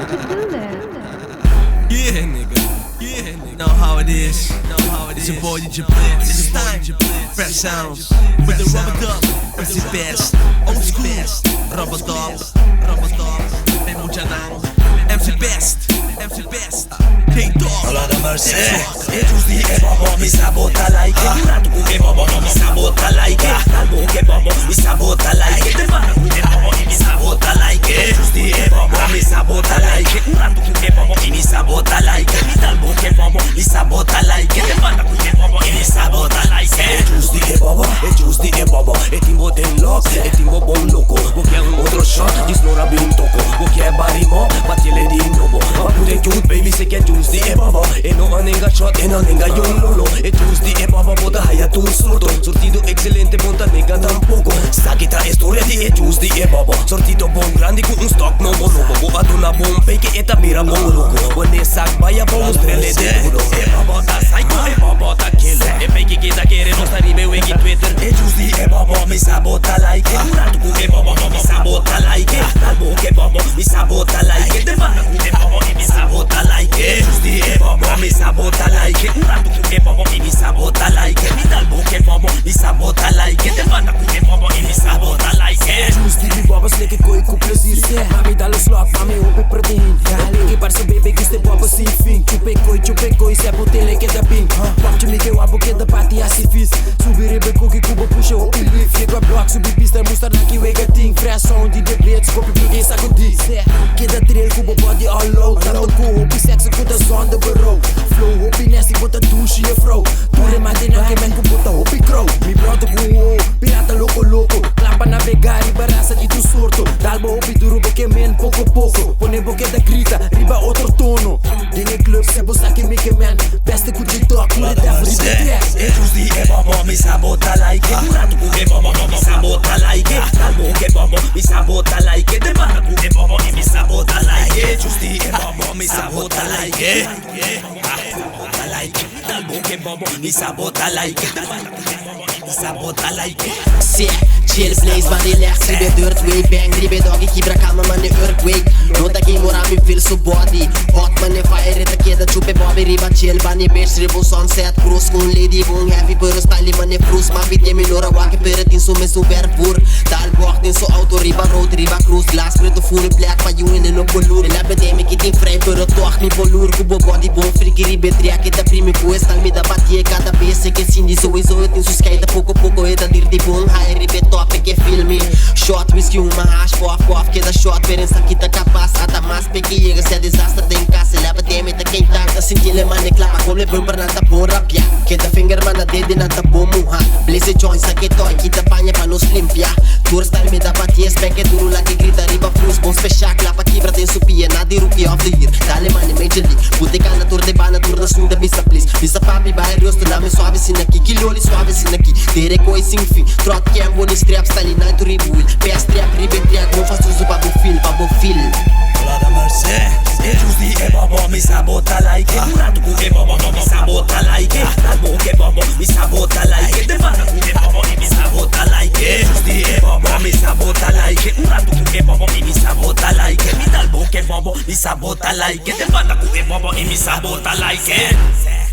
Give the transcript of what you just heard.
Yeah, nigga. Yeah, nigga. Know how it is. It's your boy DJ Blitz. It's time. Fresh sounds with the rubber dub. MC Best. Old school. Rubber dub. May mucha nang. MC Best. K-Dog. Hola da mercy. E giusti e bobo mi sabota like. Durante che bobo non mi sabota like. Talbo che bobo mi sabota like. Te manda che bobo mi sabota like. Giusti e bobo mi sabota like. Durante che bobo mi sabota like. Talbo che bobo mi sabota like. Te manda che bobo mi sabota like. E giusti e bobo e timbo ten lock e timbo bon loco. Porque é outro shot, diz no rabin toco. Porque é barimo, batele di novo. Ma pure cute baby se che giusti e bobo. E non anenga shot e non anenga yon lolo. E giusti e bobo bota haya tu sorto. Sortido excelente monta nega tampoco. Sa che tra storia di e giusti e bobo. Sortido bon grandi con un stock no bono. Bobo ad una bon fake e tabira bon loco. Quando sac baia bon strele de duro. E bobo da psycho e bobo da killer. E fake che da chiede non sta ribe wiki Twitter. E giusti e bobo mi sabota like. Durante che bobo non mi sabota like. Talbo che bobo mi sabota like. Te manda che bobo mi sabota like. Giusti e bobo mi sabota like. Durante che bobo mi sabota like. Mi talbo che bobo mi sabota like. Te manda che bobo mi sabota like. Giusti di bobo slekke coi cu plezir. Mami dá lo slot, mami hope pra din. Lege parça bebê que este bobo sem fim. Chupe coi, se botele que da bing. Pop to me que wabo que da party assim fiz. Subir e beco que cubo puxa o lift. Chega block, subir pista, mostrar na que wega ting. Fresh sound de blitz, copy plug essa com diz. Que da trail cubo body all low. Tanto cu, hope sexy com da zone de bureau. Flow, hope nasty, bota douche e fro. Ture madina que men cu bota hope crow. Mi broto cu, pirata louco. Clapa navegar e baraça de tu surto. Dalbo hope duro porque men pouco. Pone boca da grita, riba outro tono. Dine club se bosta que me que man. Peste cu de toque, cura da riba tracks. E giusti e bobo mi sabota like. Durante che bobo non mi sabota like. Talbo che bobo mi sabota like. Te manda che bobo mi sabota like. Giusti e bobo mi sabota like. Talbo che bobo mi sabota like. Te manda che bobo mi sabota like. Chill blaze man relax, ribe earthquake bang, ribe doggy kibra calma man earthquake. Nota que mora me feel so body hot man fire eta queda chupe bobby riba chill bani bitch ribo sunset cruise con lady bon happy per style man fruits ma vit me lora wa che per tin sume super pur dal bocht in so auto riba road riba cruise glass preto full black pa you in no color la bedeme che tin frei per toch mi polur cubo body bon friki ribe tria che da primi pu stal mi da batie cada vez che sindi sowieso tin su skate poco e da dir di bon high ribe top que filme shot whisky uma hash puff que da shot per essa kita capaz ata mas peque chega se desastre da em casa leva deme da quem tá sentile mane clapa come bumper na ta bom rapia que da finger mana dede na ta bom muha blaze joints que toy kita panha pra nos limpia tour style me da batia spec duro lá que grita riba flus bom fechar clapa quebra tem supia na de rookie of the year dale mane major league boteca na tour de bana tour na sunda visa please visa papi vai rosto na me suave sin aqui kiloli suave sin aqui tere coi sin fim trot que é bonus strap style na to ribuil pes trap ribe triak mo faço uso pa bo fil Hola da mercy. E giusti e bobo mi sabota like. Durante che bobo non mi sabota like. Talbo che bobo mi sabota like. Te manda che bobo mi sabota like. Giusti e bobo mi sabota like. Durante che bobo mi sabota like. Mi talbo che bobo mi sabota like. Te manda che bobo mi sabota like.